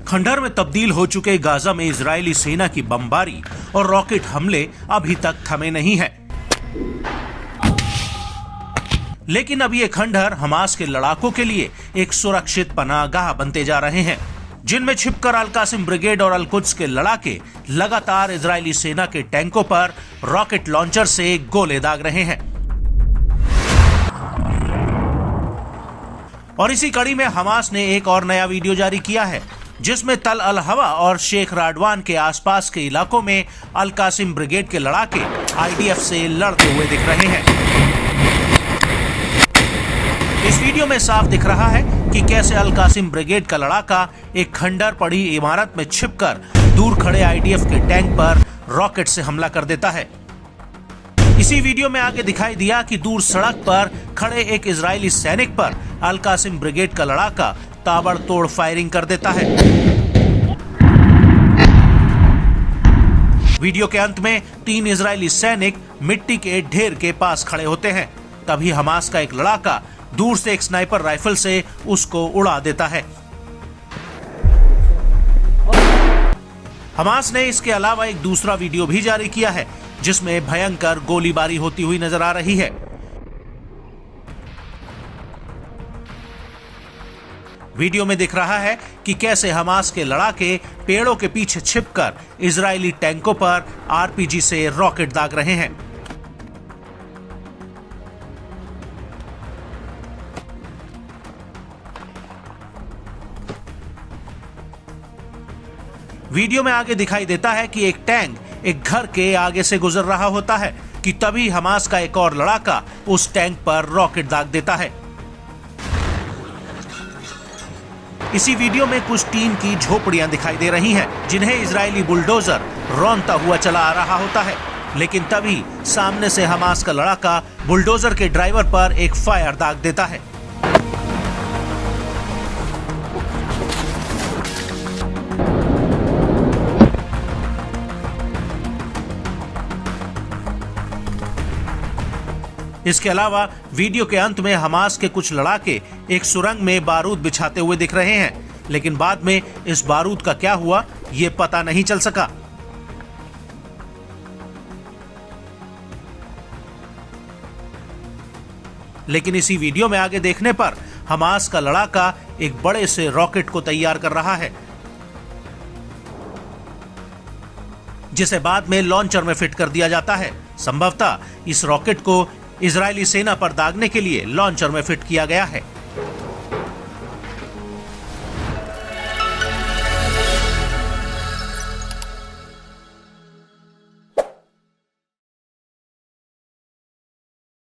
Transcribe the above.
खंडहर में तब्दील हो चुके गाजा में इजरायली सेना की बमबारी और रॉकेट हमले अभी तक थमे नहीं है। लेकिन अब ये खंडहर हमास के लड़ाकों के लिए एक सुरक्षित पनाहगाह बनते जा रहे हैं, जिनमें छिपकर अल कासिम ब्रिगेड और अल कुद्स के लड़ाके लगातार इजरायली सेना के टैंकों पर रॉकेट लॉन्चर से गोले दाग रहे हैं। और इसी कड़ी में हमास ने एक और नया वीडियो जारी किया है, जिसमें तल अल हवा और शेख राडवान के आसपास के इलाकों में अल कासिम ब्रिगेड के लड़ाके आईडीएफ से लड़ते हुए दिख रहे हैं। इस वीडियो में साफ दिख रहा है कि कैसे अल कासिम ब्रिगेड का लड़ाका एक खंडहर पड़ी इमारत में छिपकर दूर खड़े आईडीएफ के टैंक पर रॉकेट से हमला कर देता है। इसी वीडियो में आगे दिखाई दिया कि दूर सड़क पर खड़े एक इजरायली सैनिक पर अल कासिम ब्रिगेड का लड़ाका ताबड़तोड़ फायरिंग कर देता है। वीडियो के अंत में 3 इजरायली सैनिक मिट्टी के ढेर के पास खड़े होते हैं। तभी हमास का एक लड़ाका दूर से एक स्नाइपर राइफल से उसको उड़ा देता है। हमास ने इसके अलावा एक दूसरा वीडियो भी जारी किया है, जिसमें भयंकर गोलीबारी होती हुई नजर आ रही है। वीडियो में दिख रहा है कि कैसे हमास के लड़ाके पेड़ों के पीछे छिपकर इजरायली टैंकों पर आरपीजी से रॉकेट दाग रहे हैं। वीडियो में आगे दिखाई देता है कि एक टैंक एक घर के आगे से गुजर रहा होता है कि तभी हमास का एक और लड़ाका उस टैंक पर रॉकेट दाग देता है। इसी वीडियो में कुछ टीन की झोपड़ियां दिखाई दे रही हैं, जिन्हें इजरायली बुलडोजर रौंदता हुआ चला आ रहा होता है। लेकिन तभी सामने से हमास का लड़ाका बुलडोजर के ड्राइवर पर एक फायर दाग देता है। इसके अलावा वीडियो के अंत में हमास के कुछ लड़ाके एक सुरंग में बारूद बिछाते हुए दिख रहे हैं, लेकिन बाद में इस बारूद का क्या हुआ ये पता नहीं चल सका। लेकिन इसी वीडियो में आगे देखने पर हमास का लड़ाका एक बड़े से रॉकेट को तैयार कर रहा है, जिसे बाद में लॉन्चर में फिट कर दिया जाता है। संभवतः इस रॉकेट को इजरायली सेना पर दागने के लिए लॉन्चर में फिट किया गया है।